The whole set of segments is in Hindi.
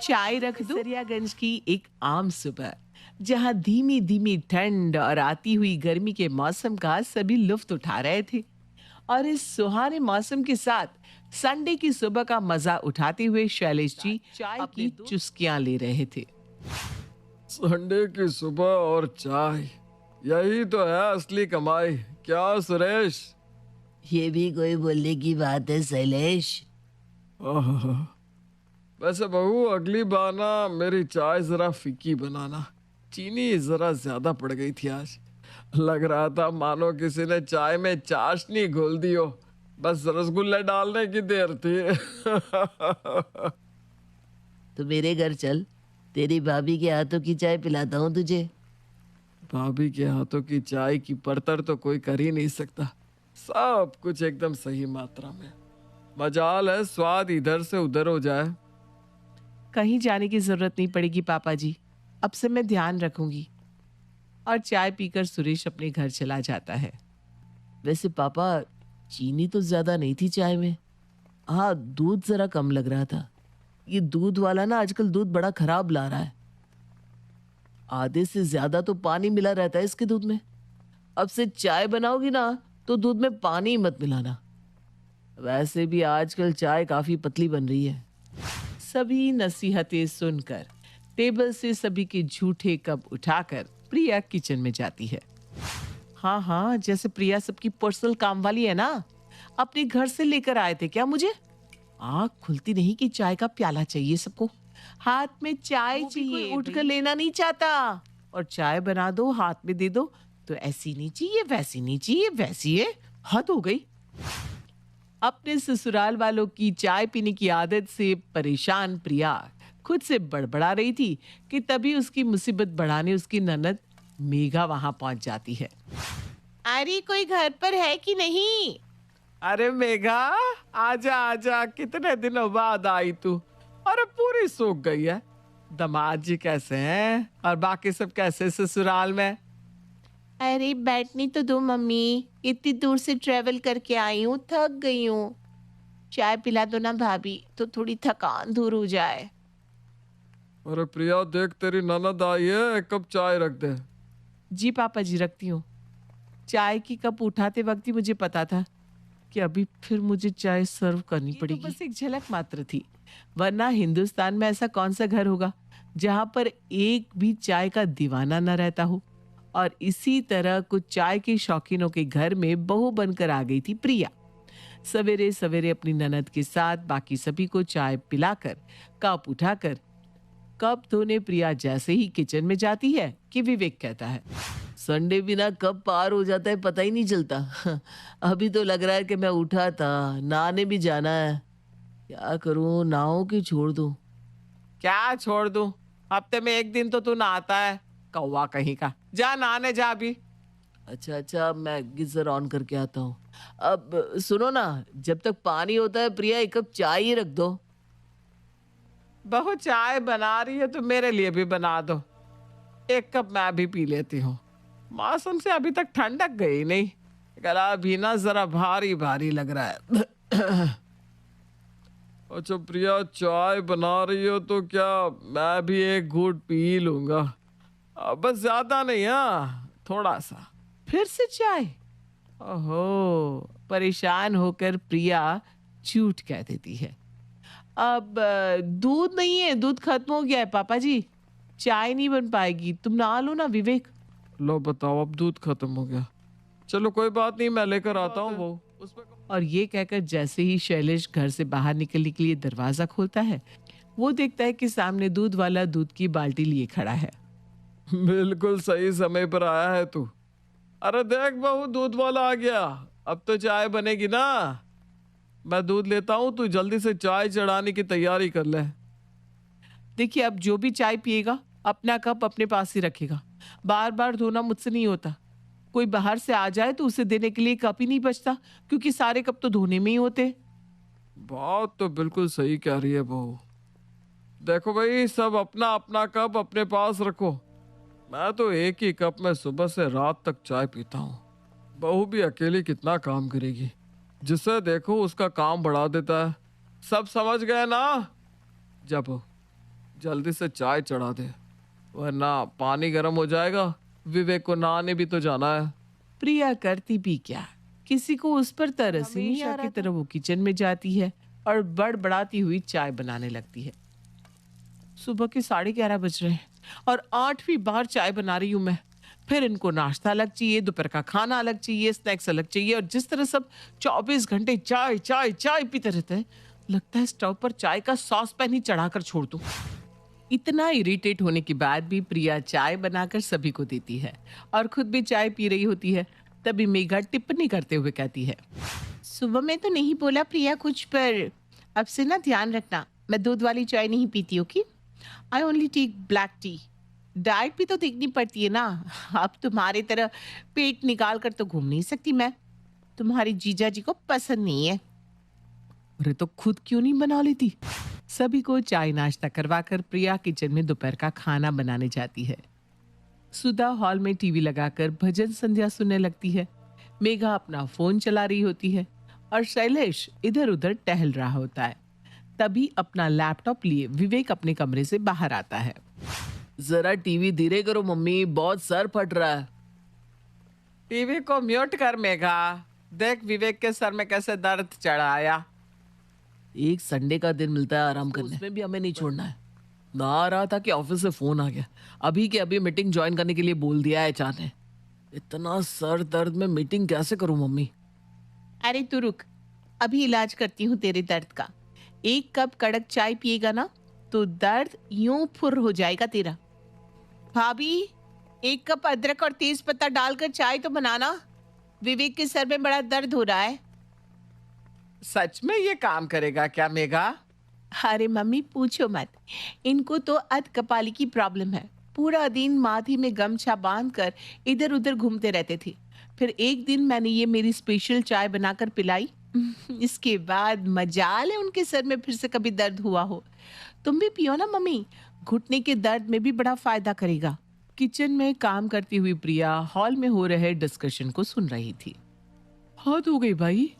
चाय रख दो। सरियागंज की एक आम सुबह, जहां धीमी धीमी ठंड और आती हुई गर्मी के मौसम का सभी लुफ्त उठा रहे थे। और इस सुहाने मौसम के साथ संडे की सुबह का मजा उठाते हुए शैलेश जी चाय की चुस्कियां ले रहे थे। संडे की सुबह और चाय, यही तो है असली कमाई। क्या सुरेश? ये भी कोई बोलने की बात है शैलेश? आहा, वैसे बहू अगली बार ना मेरी चाय जरा फीकी बनाना। चीनी जरा ज्यादा पड़ गई थी आज। लग रहा था मानो किसी ने चाय में चाशनी घोल दी हो। बस रसगुल्ले डालने की देर थी। तो मेरे घर चल, तेरी भाभी के हाथों की चाय पिलाता हूँ तुझे। भाभी के हाथों की चाय की परतर तो कोई कर ही नहीं सकता। सब कुछ एकदम सही मात्रा में। मजाल है स्वाद इधर से उधर हो जाए। कहीं जाने की जरूरत नहीं पड़ेगी पापा जी, अब से मैं ध्यान रखूंगी। और चाय पीकर सुरेश अपने घर चला जाता है। वैसे पापा, चीनी तो ज्यादा नहीं थी चाय में। हाँ, दूध जरा कम लग रहा था। ये दूध वाला ना आजकल दूध बड़ा खराब ला रहा है। आधे से ज्यादा तो पानी मिला रहता है इसके दूध में। अब से चाय बनाओगी ना तो दूध में पानी मत मिलाना। वैसे भी आजकल चाय काफी पतली बन रही है। सभी नसीहतें सुनकर टेबल से सभी के झूठे कप उठाकर प्रिया किचन में जाती है। हाँ हाँ, जैसे प्रिया सबकी पर्सनल काम वाली है ना। अपने घर से लेकर आए थे क्या मुझे? आँख खुलती नहीं कि चाय का प्याला चाहिए सबको। हाथ में चाय चाहिए, उठकर लेना नहीं चाहता। और चाय बना दो, हाथ में दे दो तो ऐसी नहीं चाहिए, वैसी नहीं चाहिए, वैसी है। हद हो गई। अपने ससुराल वालों की चाय पीने की आदत से परेशान प्रिया खुद से बड़बड़ा रही थी कि तभी उसकी मुसीबत बढ़ाने उसकी ननद मेघा वहां पहुंच जाती है। अरे कोई घर पर है कि नहीं? अरे मेघा, आजा आजा, कितने दिनों बाद आई तू। अरे पूरी सूख गई है। दामाद जी कैसे हैं और बाकी सब कैसे ससुराल में? अरे बैठनी तो दो मम्मी, इतनी दूर से ट्रेवल करके आई हूँ, थक गई हूँ। चाय पिला दो ना भाभी, तो थोड़ी थकान दूर हो जाए। अरे प्रिया देख, तेरी ननद आई है, एक कप चाय रख दे। जी पापा जी, रखती हूँ। चाय की कप उठाते वक्त ही मुझे पता था कि अभी फिर मुझे चाय सर्व करनी पड़ेगी। तो बस एक झलक मात्र थी, वरना हिंदुस्तान में ऐसा कौन सा घर होगा जहां पर एक भी चाय का दीवाना न रहता हो। और इसी तरह कुछ चाय के शौकीनों के घर में बहू बनकर आ गई थी प्रिया। सवेरे सवेरे अपनी ननद के साथ बाकी सभी को चाय पिलाकर कप उठाकर कप धोने प्रिया जैसे ही किचन में जाती है कि विवेक कहता है, संडे बिना कब पार हो जाता है पता ही नहीं चलता। अभी तो लग रहा है कि मैं उठा था, नहाने भी जाना है। क्या करूं, नहाऊं कि छोड़ दूं? क्या छोड़ दूं? हफ्ते में एक दिन तो तू नहाता है, कौवा कहीं का। जा नहाने जा अभी। अच्छा अच्छा, मैं गीजर ऑन करके आता हूँ। अब सुनो ना, जब तक पानी होता है प्रिया एक कप चाय ही रख दो। बहू चाय बना रही है तो मेरे लिए भी बना दो। एक कप मैं भी पी लेती हूँ। मौसम से अभी तक ठंडक गई नहीं, गला भी ना जरा भारी भारी लग रहा है। अच्छा प्रिया, चाय बना रही हो तो क्या मैं भी एक घूंट पी लूंगा? बस ज्यादा नहीं, हाँ थोड़ा सा। फिर से चाय? ओहो, परेशान होकर प्रिया झूठ कह देती है। अब दूध नहीं है, दूध खत्म हो गया है पापा जी। चाय नहीं बन पाएगी, तुम नहा लो ना विवेक। लो बताओ, अब दूध खत्म हो गया। चलो कोई बात नहीं, मैं लेकर आता हूँ वो। और ये कहकर जैसे ही शैलेश घर से बाहर निकलने के लिए दरवाजा खोलता है, वो देखता है कि सामने दूध वाला दूध की बाल्टी लिए खड़ा है। बिल्कुल सही समय पर आया है तू। अरे देख बहू, दूध वाला आ गया। अब तो चाय बनेगी ना। मैं दूध लेता हूँ, तू जल्दी से चाय चढ़ाने की तैयारी कर ले। देखिए, अब जो भी चाय पिएगा अपना कप अपने पास ही रखेगा। बार बार धोना मुझसे नहीं होता। कोई बाहर से आ जाए तो उसे देने के लिए कप ही नहीं बचता, क्योंकि सारे कप तो धोने में ही होते। बात तो बिल्कुल सही कह रही है बहू। देखो भाई, सब अपना अपना कप अपने पास रखो। मैं तो एक ही कप में सुबह से रात तक चाय पीता हूँ। बहू भी अकेली कितना काम करेगी, जिसे देखो उसका काम बढ़ा देता है। सब समझ गए ना? जा बहू, जल्दी से चाय चढ़ा दे, वरना पानी गर्म हो जाएगा। विवेक को नहाने भी तो जाना है। प्रिया करती भी क्या, किसी को उस पर तरस ही नहीं हमेशा आ रहा की तरह वो किचन में जाती है और बड़बड़ाती हुई चाय बनाने लगती है। सुबह के 11:30 बज रहे हैं और 8वीं बार चाय बना रही हूं मैं। फिर इनको नाश्ता अलग चाहिए, दोपहर का खाना अलग चाहिए, स्नैक्स अलग चाहिए, और जिस तरह सब 24 घंटे चाय चाय चाय पीते रहते हैं, लगता है स्टोव पर चाय का सॉस पैन ही चढ़ाकर छोड़ दूं। इतना इरिटेट होने के बाद भी प्रिया चाय बनाकर सभी को देती है और खुद भी चाय पी रही होती है। तभी मेघा टिप्पणी करते हुए कहती है, सुबह में तो नहीं बोला प्रिया कुछ, पर अब से ना ध्यान रखना, मैं दूध वाली चाय नहीं पीती। Okay, I only take black tea. Diet भी तो देखनी पड़ती है ना। अब तुम्हारे तरह पेट निकाल कर तो घूम नहीं सकती मैं। तुम्हारी जीजा जी को पसंद नहीं है। अरे तो खुद क्यों नहीं बना लेती। सभी को चाय नाश्ता करवाकर प्रिया किचन में दोपहर का खाना बनाने जाती है। सुधा हॉल में टीवी लगाकर भजन संध्या सुनने लगती है। मेघा अपना फोन चला रही होती है और शैलेश इधर उधर टहल रहा होता है। तभी अपना लैपटॉप लिए विवेक अपने कमरे से बाहर आता है। जरा टीवी धीरे करो मम्मी, बहुत सर फट रहा है। टीवी को म्यूट कर मेघा, देख विवेक के सर में कैसे दर्द चढ़ा आया। एक संडे का दिन मिलता है आराम करने, उसमें भी हमें नहीं छोड़ना है। ना आ रहा था कि ऑफिस से फोन आ गया, अभी के अभी मीटिंग ज्वाइन करने के लिए बोल दिया है चाचा ने। इतना सर दर्द में मीटिंग कैसे करूं मम्मी। अरे तू रुक, अभी इलाज करती हूँ तेरे दर्द का। 1 कप कड़क चाय पिएगा ना तो दर्द यूं फुर हो जाएगा तेरा। भाभी, 1 कप अदरक और तेज पत्ता डालकर चाय तो बनाना। विवेक के सर में बड़ा दर्द हो रहा है। सच में ये काम करेगा क्या मेघा? अरे मम्मी पूछो मत, इनको तो अधकपाली की प्रॉब्लम है। पूरा दिन माथे में गमछा बांधकर इधर उधर घूमते रहते थे। फिर एक दिन मैंने ये मेरी स्पेशल चाय बनाकर पिलाई। इसके बाद मजाल है उनके सर में फिर से कभी दर्द हुआ हो। तुम भी पियो ना मम्मी, घुटने के दर्द में भी बड़ा फायदा करेगा। किचन में काम करती हुई प्रिया हॉल में हो रहे डिस्कशन को सुन रही थी। हद हो गई भाई,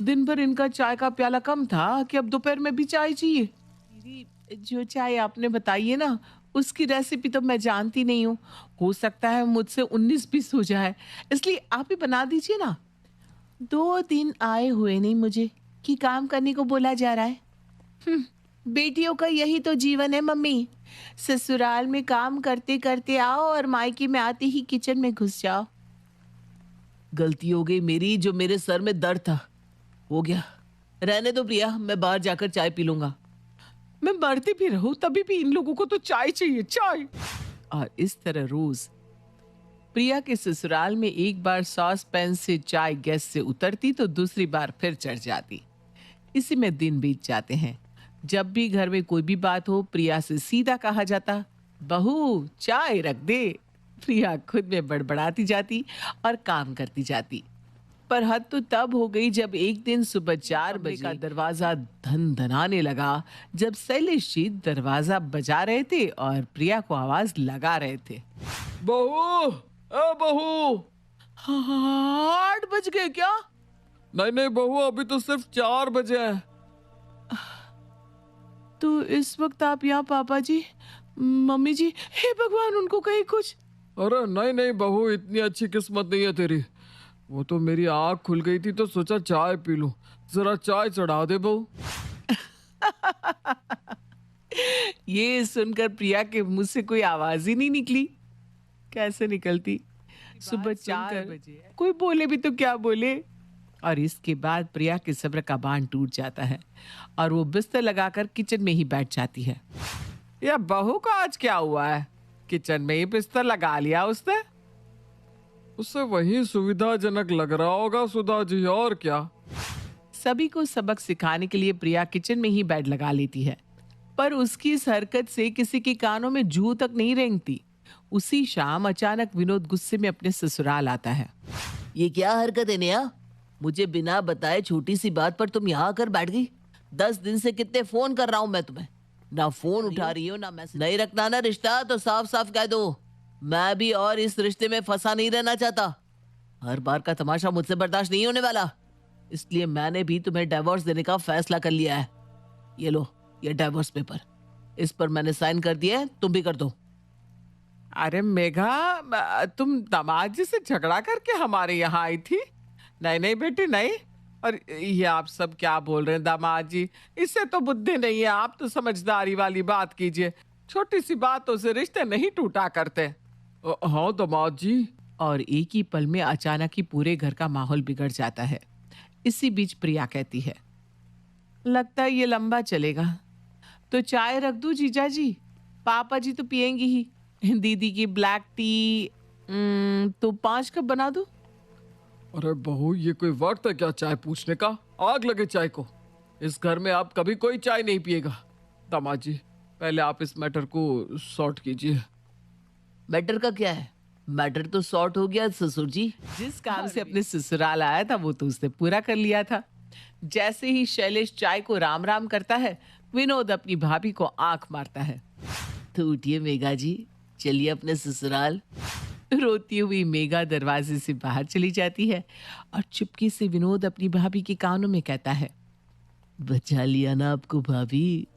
दिन भर इनका चाय का प्याला कम था कि अब दोपहर में भी चाय चाहिए। दीदी, जो चाय आपने बताई है ना, उसकी रेसिपी तो मैं जानती नहीं हूँ। हो सकता है मुझसे 19-20 हो जाए, इसलिए आप ही बना दीजिए ना। 2 दिन आए हुए नहीं मुझे कि काम करने को बोला जा रहा है। बेटियों का यही तो जीवन है मम्मी। ससुराल में काम करते करते आओ और मायके में आते ही किचन में घुस जाओ। गलती हो गई मेरी, जो मेरे सर में दर्द था हो गया। रहने दो प्रिया, मैं बाहर जाकर चाय पी लूंगा। मैं मरती भी रहूं तभी भी इन लोगों को तो चाय चाहिए, चाय। और इस तरह रोज प्रिया के ससुराल में एक बार सॉस पैन से चाय गैस से उतरती तो दूसरी बार फिर चढ़ जाती। इसी में दिन बीत जाते हैं। जब भी घर में कोई भी बात हो, प्रिया से सीधा कहा जाता, बहू चाय रख दे। प्रिया खुद में बड़बड़ाती जाती और काम करती जाती। पर हद तो तब हो गई जब एक दिन सुबह 4 बजे का दरवाजा धनधनाने लगा, जब शैलेश जी दरवाजा बजा रहे थे और प्रिया को आवाज लगा रहे थे, बहू, ए बहू। 8 बज गए क्या? नहीं नहीं बहू, अभी तो सिर्फ 4 बजे हैं। तो इस वक्त आप यहाँ? पापा जी, मम्मी जी, हे भगवान उनको कहीं कुछ। अरे नहीं नहीं बहू, इतनी अच्छी किस्मत नहीं है तेरी। वो तो मेरी आँख खुल गई थी तो सोचा चाय पी लूं। जरा चाय चढ़ा दे बहू। ये सुनकर प्रिया के मुंह से कोई आवाज ही नहीं निकली। कैसे निकलती? सुबह 4 बजे कोई बोले भी तो क्या बोले। और इसके बाद प्रिया के सब्र का बांध टूट जाता है और वो बिस्तर लगाकर किचन में ही बैठ जाती है। या बहू का आज क्या हुआ है? किचन में ही बिस्तर लगा लिया उसने। उससे वही सुविधाजनक लग रहा होगा सुधा जी, और क्या। सभी को सबक सिखाने के लिए प्रिया किचन में ही बेड लगा लेती है, पर उसकी इस हरकत से किसी के कानों में जू तक नहीं रेंगती। उसी शाम अचानक विनोद गुस्से में अपने ससुराल आता है। ये क्या हरकत है नेहा? मुझे बिना बताए छोटी सी बात पर तुम यहाँ आकर बैठ गई। 10 दिन से कितने फोन कर रहा हूँ मैं तुम्हें, ना फोन उठा रही हो ना मैसेज। नहीं रखना ना रिश्ता तो साफ साफ कह दो। मैं भी और इस रिश्ते में फंसा नहीं रहना चाहता। हर बार का तमाशा मुझसे बर्दाश्त नहीं होने वाला, इसलिए मैंने भी तुम्हें डिवोर्स देने का फैसला कर लिया है। ये लो, ये डिवोर्स पेपर। इस पर मैंने साइन कर दिया है, तुम भी कर दो। अरे मेघा, तुम दामाद जी से झगड़ा करके हमारे यहाँ आई थी? नहीं नहीं बेटी नहीं। और ये आप सब क्या बोल रहे हैं दामाद जी? इससे तो बुद्धि नहीं है, आप तो समझदारी वाली बात कीजिए। छोटी सी बातों से रिश्ते नहीं टूटा करते। हाँ दामाद जी। और एक ही पल में अचानक ही पूरे घर का माहौल बिगड़ जाता है। इसी बीच प्रिया कहती है, लगता है ये लंबा चलेगा, तो चाय रख दूं जीजा जी? पापा जी तो पियेंगी ही। दीदी की ब्लैक टी तो 5 कप बना दूं? अरे बहू, ये कोई वक्त है क्या चाय पूछने का? आग लगे चाय को। इस घर में आप कभी कोई चाय नहीं पिएगा। दामाद जी, पहले आप इस मैटर को सॉर्ट कीजिए। मैटर का क्या है? मैटर तो सॉर्ट हो गया ससुर जी। जिस काम से अपने ससुराल आया था वो तो उसने पूरा कर लिया था। जैसे ही शैलेश चाय को राम राम करता है, विनोद अपनी भाभी को आंख मारता है। तो उठिए मेघा जी, चलिए अपने ससुराल। रोती हुई मेघा दरवाजे से बाहर चली जाती है और चुपके से विनोद अपनी भाभी के कानों में कहता है, बचा लिया ना आपको भाभी।